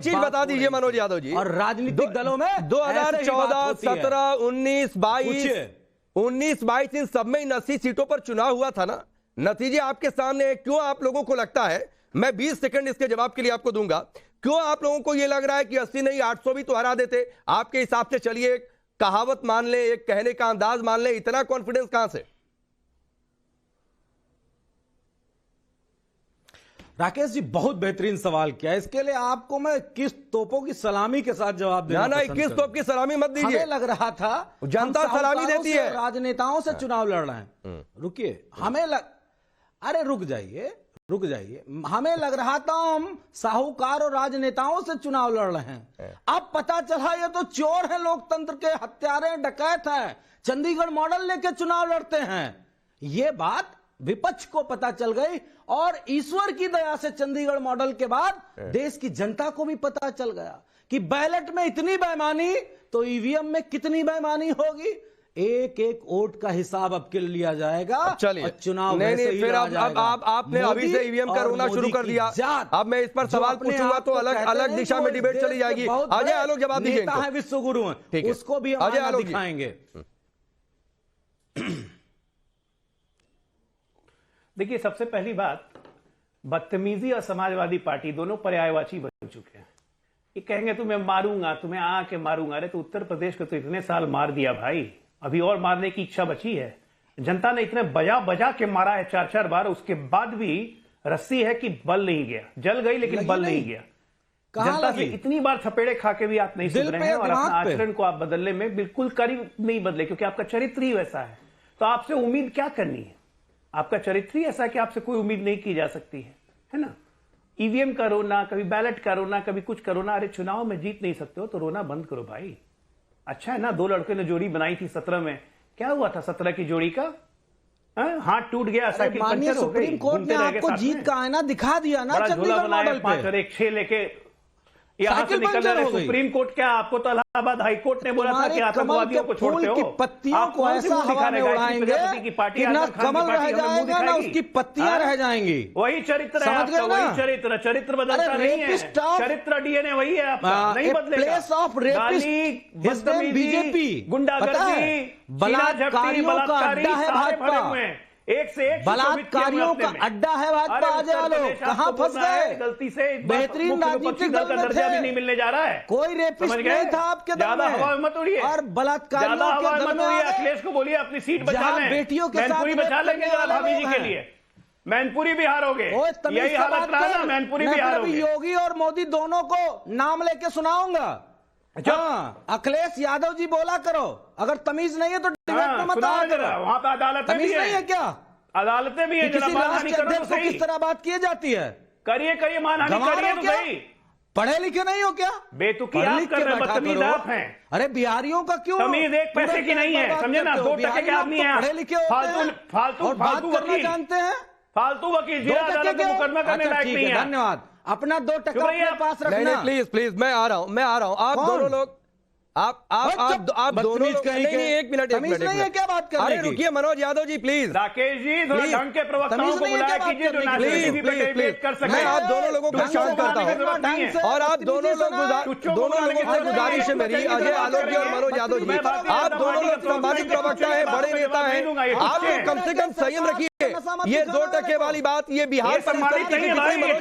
चीज बता दीजिए मनोज यादव जी। और राजनीतिक दलों में 2014, 17, 19, 22 इन सब में इन 80 सीटों पर चुनाव हुआ था ना। नतीजे आपके सामने है। क्यों आप लोगों को लगता है, मैं 20 सेकंड इसके जवाब के लिए आपको दूंगा, क्यों आप लोगों को यह लग रहा है कि 80 नहीं 800 भी तो हरा देते? आपके हिसाब से चलिए, एक कहावत मान ले, एक कहने का अंदाज मान ले, इतना कॉन्फिडेंस कहां से? राकेश जी बहुत बेहतरीन सवाल किया। इसके लिए आपको मैं किस तोपों की सलामी के साथ जवाब देना ना 21 तोप की सलामी मत दीजिए। हमें लग रहा था जनता सलामी देती है, राजनेताओं से चुनाव लड़ रहे हैं। रुकिए, अरे रुक जाइए। हमें लग रहा था हम साहूकार और राजनेताओं से चुनाव लड़ रहे हैं। अब पता चला ये तो चोर है, लोकतंत्र के हत्यारे, डकैत हैं, चंडीगढ़ मॉडल लेके चुनाव लड़ते हैं। ये बात विपक्ष को पता चल गई और ईश्वर की दया से चंडीगढ़ मॉडल के बाद देश की जनता को भी पता चल गया कि बैलेट में इतनी बेईमानी तो ईवीएम में कितनी बेईमानी होगी। एक एक वोट का हिसाब अब के लिया जाएगा। चलिए, चुनाव नहीं फिर अब आपने अभी से ईवीएम का रोना शुरू कर दिया। अब मैं इस पर सवाल पूछूंगा तो अलग दिशा में डिबेट चली जाएगी। अजय आलोक जवाब दीजिए। विश्व गुरु हैं, उसको भी अजय आलोक दिखाएंगे। देखिए, सबसे पहली बात, बदतमीजी और समाजवादी पार्टी दोनों पर्यायवाची बन चुके हैं। ये कहेंगे तुम्हें मारूंगा, तुम्हें आके मारूंगा। अरे तो उत्तर प्रदेश को तो इतने साल मार दिया भाई, अभी और मारने की इच्छा बची है? जनता ने इतने बजा के मारा है 4-4 बार, उसके बाद भी रस्सी है कि बल नहीं गया। जल गई लेकिन बल नहीं गया। जनता से इतनी बार थपेड़े खा के भी आप नहीं सुधरे हैं और अपना आचरण को आप बदलने में बिल्कुल करीब नहीं बदले, क्योंकि आपका चरित्र ही वैसा है। तो आपसे उम्मीद क्या करनी है? आपका चरित्र ही ऐसा है कि आपसे कोई उम्मीद नहीं की जा सकती है ना। ईवीएम का रोना, कभी बैलेट का रोना, कभी कुछ का रोना। अरे चुनाव में जीत नहीं सकते हो तो रोना बंद करो भाई। अच्छा है ना, 2 लड़के ने जोड़ी बनाई थी 17 में, क्या हुआ था 17 की जोड़ी का? हाथ टूट गया, साइकिल पंचर हो गई। सुप्रीम कोर्ट ने आपको जीत का आईना दिखा दिया ना, चंडीगढ़ मॉडल पे 5 और 1 6 लेके यहाँ से निकल रहे। सुप्रीम कोर्ट क्या, आपको तो इलाहाबाद हाई कोर्ट ने बोला था कि आतंकवादियों को छोड़ते हो। पत्तियों को ऐसा हवा में उड़ाएंगे कि ना कमल रह जाएगा ना उसकी पत्तियां रह जाएंगी। वही चरित्र है आपका, वही चरित्र बदलता नहीं है। चरित्र डीएनए वही है आपका, नहीं बदलेगा। प्लेस ऑफ रेपिस्ट बीजेपी, गुंडागर्दी, बलात्कारियों का अड्डा है भाजपा, एक से एक बलात्कारियों का अड्डा है भाजपा। अजय आलोक कहां फंस गए? गलती से बेहतरीन राजनीतिक दल का दर्जा भी नहीं मिलने जा रहा है। कोई रेपिस्ट नहीं था आपके दल में। हवा में मत उड़िए और बलात्कारियों के दल में अखिलेश को बोलिए अपनी सीट बचा लें। बेटियों के साथ मैनपुरी बचा लेंगे भाभी जी के लिए। मैनपुरी भी हारोगे, यही हालत रहा ना, मैनपुरी भी हारोगे। योगी और मोदी दोनों को नाम लेके सुनाऊंगा। अखिलेश यादव जी बोला करो, अगर तमीज नहीं है तो डिबेट में मत आओ। वहां पे अदालतें भी नहीं है क्या? अदालतें भी है। किसी राष्ट्रीय अध्यक्ष को किस तरह बात की जाती है? करिए मानहानि करिए तो सही। पढ़े लिखे नहीं हो क्या? बेतुकी आप कर रहे हैं, बदतमीज आप हैं। अरे बिहारियों का क्यों तमीज 1 पैसे की नहीं है, समझे ना। 2 टके के आदमी हैं, पढ़े लिखे फालतू वकील जानते हैं, फालतू वकील जिला अदालत में मुकदमा करने लायक नहीं है। धन्यवाद। अपना 2 टका अपने पास रखना। प्लीज मैं आ रहा हूं। आप दोनों लोग आप दोनों नहीं, एक मिनट नहीं है क्या बात कर रहे हैं? अरे रुकिए मनोज यादव जी प्लीज। राकेश जी थोड़ा ढंग के प्रवक्ताओं को बुलाया कीजिए जो नेशनल टीवी पे डिबेट कर सके। मैं आप दोनों लोगों को शांत करता हूं और आप दोनों लोगों से गुजारिश है मेरी, अजय आलोक जी और मनोज यादव जी, आप दोनों लोग संभावित प्रवक्ता है, बड़े नेता है, आप लोग कम से कम संयम रखिए। ये 2 टके वाली बात, ये बिहार पर मनोज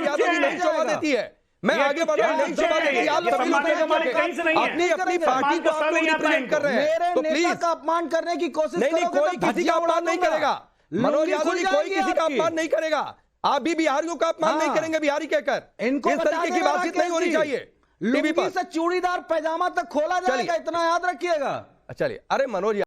यादव जी नहीं शोभा देती है। मैं आगे बढ़ रहा हूं, नहीं शोभा देती। आप अपनी पार्टी को आप लोग रिप्रेजेंट कर रहे हैं, तो प्लीज का अपमान करने की कोशिश नहीं, कोई किसी का अपमान नहीं करेगा। मनोज यादव जी कोई किसी का अपमान नहीं करेगा। आप भी बिहारियों का अपमान नहीं करेंगे बिहारी कहकर। इनको इस तरीके की बातचीत नहीं होनी चाहिए टीवी पर। से चूड़ीदार पैजामा तक खोला जाएगा, इतना याद रखिएगा। चलिए, अरे मनोज